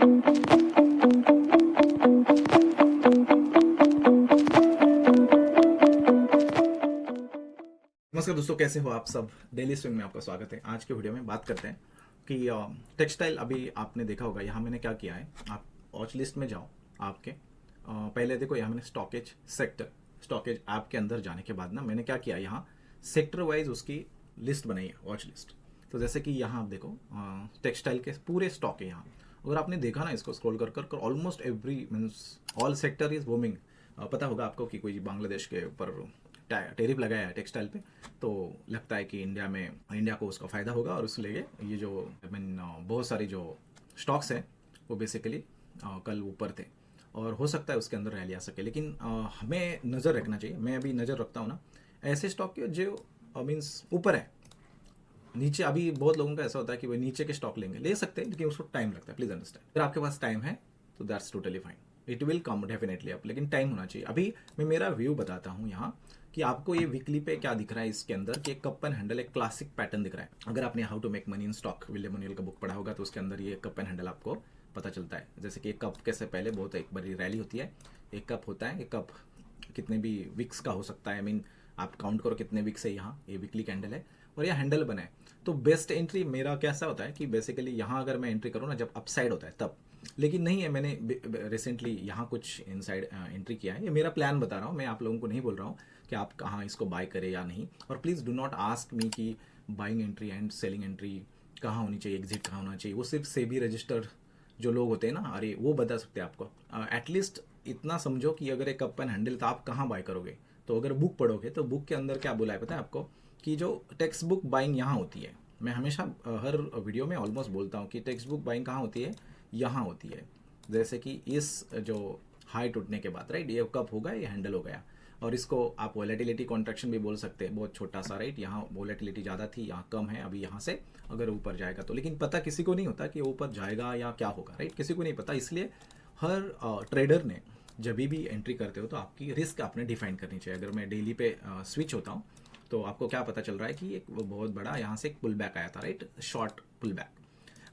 नमस्कार दोस्तों, कैसे हो आप सब। डेली स्विंग में आपका स्वागत है। आज के वीडियो में बात करते हैं कि टेक्सटाइल। अभी आपने देखा होगा, यहाँ मैंने क्या किया है, आप वॉच लिस्ट में जाओ आपके। पहले देखो, यहाँ मैंने स्टॉकेज सेक्टर, स्टॉकेज ऐप के अंदर जाने के बाद ना मैंने क्या किया, यहाँ सेक्टर वाइज उसकी लिस्ट बनाई है, वॉच लिस्ट। तो जैसे कि यहाँ आप देखो, टेक्सटाइल के पूरे स्टॉक है यहाँ। अगर आपने देखा ना, इसको स्क्रॉल कर कर almost every means all sector is booming. पता होगा आपको कि कोई बांग्लादेश के ऊपर टैरिफ लगाया है टेक्सटाइल पे, तो लगता है कि इंडिया को उसका फ़ायदा होगा, और इसलिए ये जो बहुत सारी जो स्टॉक्स हैं वो बेसिकली कल ऊपर थे, और हो सकता है उसके अंदर रैली आ सके। लेकिन हमें नज़र रखना चाहिए, मैं अभी नज़र रखता हूँ ना ऐसे स्टॉक के जो मीन्स ऊपर है। नीचे अभी बहुत लोगों का ऐसा होता है कि वो नीचे के स्टॉक ले सकते हैं, लेकिन उसको टाइम लगता है। प्लीज़ अंडरस्टैंड, अगर आपके पास टाइम है तो that's totally fine, it will come definitely up, लेकिन टाइम होना चाहिए। अभी मैं मेरा व्यू बताता हूँ यहाँ कि आपको ये वीकली पे क्या दिख रहा है। इसके अंदर कि एक कप एंड हैंडल, एक क्लासिक पैटर्न दिख रहा है। अगर आपने how to make money in stock William O'Neil का बुक पढ़ा होगा तो उसके अंदर ये कप एंड हैंडल आपको पता चलता है। जैसे कि एक कप के से पहले बहुत एक बड़ी रैली होती है, एक कप होता है, एक कप कितने भी वीक्स का हो सकता है। आई मीन आप काउंट करो कितने वीक्स है। यहाँ ये वीकली कैंडल है और यह हैंडल बना है। तो बेस्ट एंट्री मेरा कैसा होता है कि बेसिकली यहाँ अगर मैं एंट्री करूँ ना जब अपसाइड होता है तब, लेकिन नहीं है। मैंने रिसेंटली यहाँ कुछ इनसाइड एंट्री किया है। ये मेरा प्लान बता रहा हूँ, मैं आप लोगों को नहीं बोल रहा हूँ कि आप कहाँ इसको बाय करें या नहीं। और please do not ask me कि buying entry and selling entry कहाँ होनी चाहिए, एग्जिट कहाँ होना चाहिए। वो सिर्फ सेबी रजिस्टर्ड जो लोग होते हैं ना, अरे वो बता सकते हैं आपको। एटलीस्ट इतना समझो कि अगर एक कप एंड हैंडल तो आप कहाँ बाय करोगे। तो अगर बुक पढ़ोगे तो बुक के अंदर क्या बोला है पता है आपको, कि जो टेक्स्ट बुक बाइंग यहाँ होती है। मैं हमेशा हर वीडियो में ऑलमोस्ट बोलता हूँ कि टेक्स्ट बुक बाइंग कहाँ होती है, यहाँ होती है। जैसे कि इस जो हाई टूटने के बाद, राइट, ये कप होगा, ये हैंडल हो गया, और इसको आप वोलेटिलिटी कॉन्ट्रैक्शन भी बोल सकते हैं। बहुत छोटा सा, राइट, यहाँ वोलेटिलिटी ज़्यादा थी, यहाँ कम है। अभी यहाँ से अगर ऊपर जाएगा तो, लेकिन पता किसी को नहीं होता कि ऊपर जाएगा या क्या होगा, राइट, किसी को नहीं पता। इसलिए हर ट्रेडर ने जब भी एंट्री करते हो तो आपकी रिस्क आपने डिफाइन करनी चाहिए। अगर मैं डेली पे स्विच होता हूँ तो आपको क्या पता चल रहा है कि एक बहुत बड़ा यहाँ से एक पुल बैक आया था, राइट, शॉर्ट पुल बैक।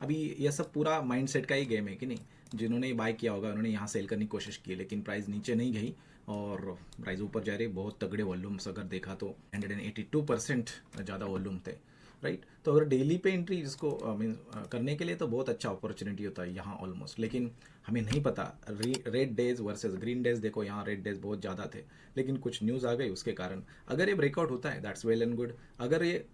अभी ये सब पूरा माइंडसेट का ही गेम है कि नहीं। जिन्होंने बाय किया होगा उन्होंने यहाँ सेल करने की कोशिश की, लेकिन प्राइस नीचे नहीं गई और प्राइस ऊपर जा रही। बहुत तगड़े वॉल्यूम्स अगर देखा तो 182% ज़्यादा वॉल्यूम थे, राइट। तो अगर डेली पे एंट्री इसको करने के लिए तो बहुत अच्छा अपॉर्चुनिटी होता है यहाँ ऑलमोस्ट। लेकिन हमें नहीं पता red days versus green days. देखो यहाँ रेड डेज बहुत ज़्यादा थे, लेकिन कुछ न्यूज़ आ गई उसके कारण अगर ये ब्रेकआउट होता है दैट्स वेल एंड गुड। अगर ये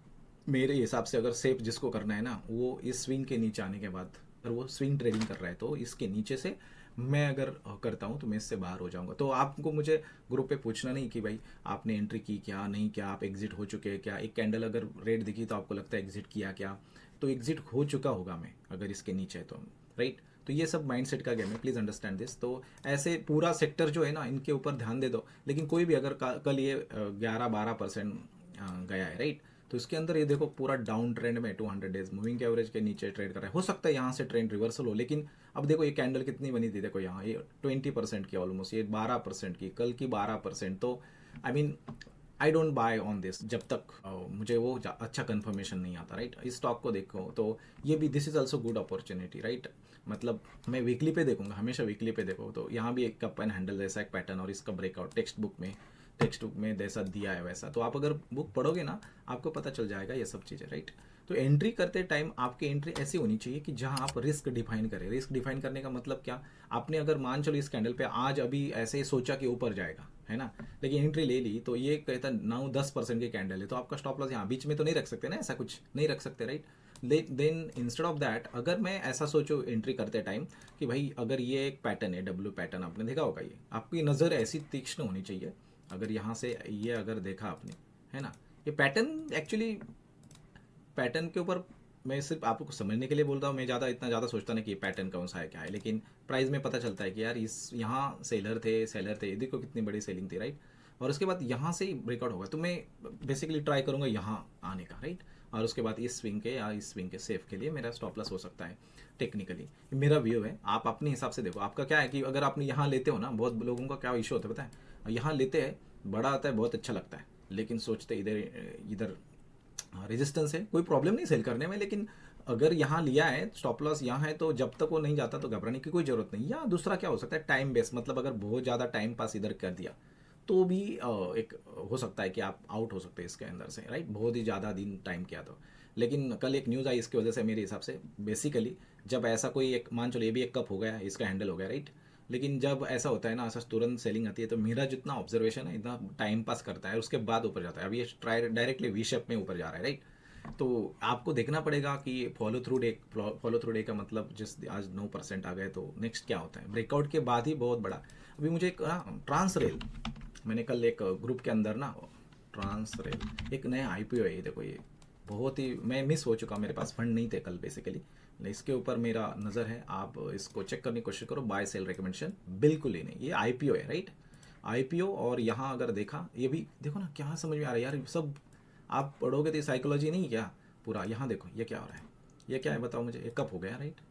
मेरे हिसाब से अगर सेफ जिसको करना है ना, वो इस स्विंग के नीचे आने के बाद अगर वो स्विंग ट्रेडिंग कर रहा है तो इसके नीचे से मैं अगर करता हूँ तो मैं इससे बाहर हो जाऊंगा। तो आपको मुझे ग्रुप पे पूछना नहीं कि भाई आपने एंट्री की क्या नहीं, क्या आप एग्जिट हो चुके हैं क्या। एक कैंडल अगर रेड दिखी तो आपको लगता है एग्जिट किया क्या, तो एग्जिट हो चुका होगा मैं अगर इसके नीचे है तो, राइट। तो ये सब माइंडसेट का गेम है, प्लीज़ अंडरस्टैंड दिस। तो ऐसे पूरा सेक्टर जो है ना, इनके ऊपर ध्यान दे दो। लेकिन कोई भी अगर कल ये 11-12% गया है, राइट, तो इसके अंदर ये देखो पूरा डाउन ट्रेंड में 200 डेज मूविंग के एवरेज के नीचे ट्रेड कर रहा है। हो सकता है यहाँ से ट्रेंड रिवर्सल हो, लेकिन अब देखो ये कैंडल कितनी बनी थी, देखो यहाँ ये 20% की ऑलमोस्ट, ये 12% की, कल की 12%। तो I mean I don't buy on this जब तक मुझे वो अच्छा कंफर्मेशन नहीं आता, राइट। इस स्टॉक को देखो तो ये भी this is also good opportunity, right. मतलब मैं वीकली पे देखूंगा, हमेशा वीकली पे देखो। तो यहाँ भी एक कप एंड हैंडल जैसा एक पैटर्न, और इसका ब्रेकआउट टेक्स्ट बुक में जैसा दिया है वैसा। तो आप अगर बुक पढ़ोगे ना आपको पता चल जाएगा ये सब चीज़ें, राइट। तो एंट्री करते टाइम आपकी एंट्री ऐसी होनी चाहिए कि जहां आप रिस्क डिफाइन करें। रिस्क डिफाइन करने का मतलब क्या, आपने अगर मान चलो इस कैंडल पे आज अभी ऐसे ही सोचा कि ऊपर जाएगा, है ना, लेकिन एंट्री ले ली तो ये कहता 9-10% की कैंडल है, तो आपका स्टॉप लॉस यहाँ बीच में तो नहीं रख सकते ना, ऐसा कुछ नहीं रख सकते, right. Then instead of that अगर मैं ऐसा सोचूं एंट्री करते टाइम कि भाई अगर ये एक पैटर्न है, डब्ल्यू पैटर्न आपने देखा होगा, ये आपकी नज़र ऐसी तीक्ष्ण होनी चाहिए। अगर यहाँ से ये अगर देखा आपने, है ना, ये पैटर्न एक्चुअली पैटर्न के ऊपर मैं सिर्फ आपको समझने के लिए बोल रहा हूँ। मैं इतना ज़्यादा सोचता नहीं कि पैटर्न कौन सा है क्या है, लेकिन प्राइस में पता चलता है कि यार इस यहाँ सेलर थे, देखो कितनी बड़ी सेलिंग थी, राइट। और उसके बाद यहाँ से ही ब्रेकआउट होगा तो मैं बेसिकली ट्राई करूँगा यहाँ आने का, राइट। और उसके बाद इस स्विंग के या इस स्विंग के सेफ के लिए मेरा स्टॉप लॉस हो सकता है। टेक्निकली मेरा व्यू है, आप अपने हिसाब से देखो। आपका क्या है कि अगर आप यहाँ लेते हो ना, बहुत लोगों का क्या इशू होता है पता है, यहाँ लेते हैं, बड़ा आता है, बहुत अच्छा लगता है, लेकिन सोचते इधर रेजिस्टेंस है, कोई प्रॉब्लम नहीं सेल करने में, लेकिन अगर यहाँ लिया है स्टॉप लॉस यहाँ है तो जब तक वो नहीं जाता तो घबराने की कोई जरूरत नहीं। या दूसरा क्या हो सकता है, टाइम बेस, मतलब अगर बहुत ज़्यादा टाइम पास इधर कर दिया तो भी एक हो सकता है कि आप आउट हो सकते हैं इसके अंदर से, राइट, बहुत ही ज़्यादा दिन टाइम किया तो। लेकिन कल एक न्यूज़ आई इसकी वजह से, मेरे हिसाब से बेसिकली जब ऐसा कोई एक, मान चलो ये भी एक कप हो गया, इसका हैंडल हो गया, राइट, लेकिन जब ऐसा होता है ना, ऐसा तुरंत सेलिंग आती है तो मेरा जितना ऑब्जर्वेशन है इतना टाइम पास करता है उसके बाद ऊपर जाता है। अभी ये ट्राई डायरेक्टली वी शेप में ऊपर जा रहा है, राइट। तो आपको देखना पड़ेगा कि फॉलो थ्रू डे का मतलब जिस आज 9% आ गए तो नेक्स्ट क्या होता है। ब्रेकआउट के बाद ही बहुत बड़ा। अभी मुझे एक ट्रांस रेल, मैंने कल एक ग्रुप के अंदर ना, ट्रांस रेल एक नया आईपीओ है, ये देखो, ये बहुत ही मैं मिस हो चुका, मेरे पास फंड नहीं थे कल बेसिकली, इसके ऊपर मेरा नज़र है। आप इसको चेक करने की कोशिश करो, बाय सेल रिकमेंडेशन बिल्कुल ही नहीं, ये आईपीओ है, राइट, आईपीओ। और यहाँ अगर देखा, ये भी देखो ना, क्या समझ में आ रहा है यार, सब आप पढ़ोगे तो साइकोलॉजी नहीं क्या पूरा। यहाँ देखो ये क्या हो रहा है, ये क्या है बताओ मुझे, एक कप हो गया, राइट,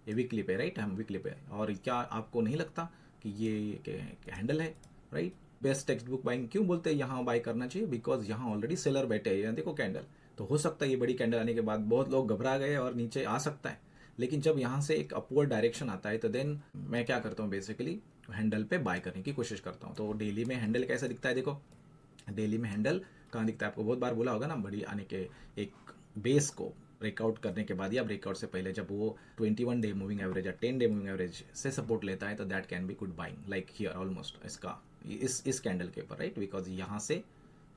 ये वीकली पे, राइट, हम वीकली पे। और क्या आपको नहीं लगता कि ये हैंडल है, right. Best text book buying क्यों बोलते हैं, यहाँ बाय करना चाहिए, बिकॉज यहाँ ऑलरेडी सेलर बैठे हैं। यहाँ देखो कैंडल, तो हो सकता है ये बड़ी कैंडल आने के बाद बहुत लोग घबरा गए और नीचे आ सकता है। लेकिन जब यहाँ से एक अपवर्ड डायरेक्शन आता है तो देन मैं क्या करता हूँ, बेसिकली हैंडल पे बाय करने की कोशिश करता हूँ। तो डेली में हैंडल कैसा दिखता है, देखो डेली में हैंडल कहाँ दिखता है, आपको बहुत बार बोला होगा ना, बड़ी आने के एक बेस को ब्रेकआउट करने के बाद या ब्रेकआउट से पहले जब वो 21 डे मूविंग एवरेज या 10 डे मूविंग एवरेज से सपोर्ट लेता है तो that can be good buying, like here almost इसका इस कैंडल के ऊपर, राइट, बिकॉज यहाँ से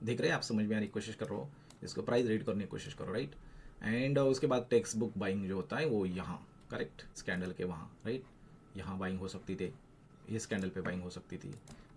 देख रहे हैं आप, समझ में आने की कोशिश कर रहे हो, इसको प्राइस रीड करने की कोशिश करो, राइट। एंड उसके बाद टेक्स्ट बुक बाइंग जो होता है वो यहाँ, करेक्ट, इस कैंडल के वहाँ, राइट, यहाँ बाइंग हो सकती थी, इस कैंडल पे बाइंग हो सकती थी,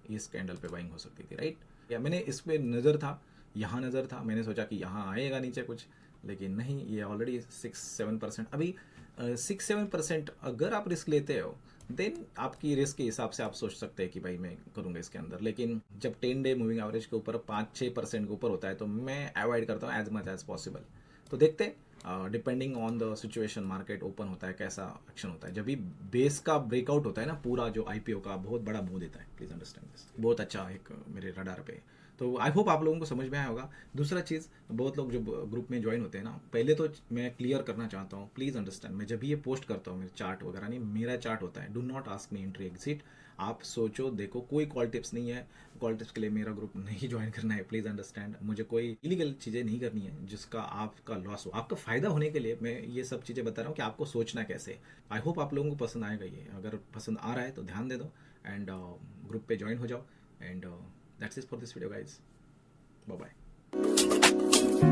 इस कैंडल पे बाइंग हो सकती थी, राइट। या मैंने इस पे नज़र था, यहाँ नज़र था, मैंने सोचा कि यहाँ आएगा नीचे कुछ, लेकिन नहीं, ये ऑलरेडी 6-7%। अभी 6-7% अगर आप रिस्क लेते हो देन आपकी रिस्क के हिसाब से आप सोच सकते हैं कि भाई मैं करूँगा इसके अंदर। लेकिन जब 10 डे मूविंग एवरेज के ऊपर 5-6% के ऊपर होता है तो मैं अवॉइड करता हूँ एज मच एज पॉसिबल। तो देखते हैं depending on the situation, market open होता है कैसा एक्शन होता है। जब भी बेस का ब्रेकआउट होता है ना, पूरा जो आईपीओ का बहुत बड़ा मुंह देता है, प्लीज अंडरस्टैंड दिस, बहुत अच्छा एक मेरे रडार पे। तो आई होप आप लोगों को समझ में आया होगा। दूसरा चीज़, बहुत लोग जब ग्रुप में ज्वाइन होते हैं ना, पहले तो मैं क्लियर करना चाहता हूँ, प्लीज़ अंडरस्टैंड, मैं जब भी ये पोस्ट करता हूँ मेरे चार्ट वगैरह नहीं, मेरा चार्ट होता है, do not ask me entry exit. आप सोचो देखो, कोई कॉल टिप्स नहीं है, कॉल टिप्स के लिए मेरा ग्रुप नहीं ज्वाइन करना है, प्लीज़ अंडरस्टैंड। मुझे कोई इलीगल चीज़ें नहीं करनी है जिसका आपका लॉस हो, आपका फ़ायदा होने के लिए मैं ये सब चीज़ें बता रहा हूँ कि आपको सोचना कैसे। आई होप आप लोगों को पसंद आएगा ये, अगर पसंद आ रहा है तो ध्यान दे दो एंड ग्रुप पे ज्वाइन हो जाओ। And that's it for this video guys, bye bye.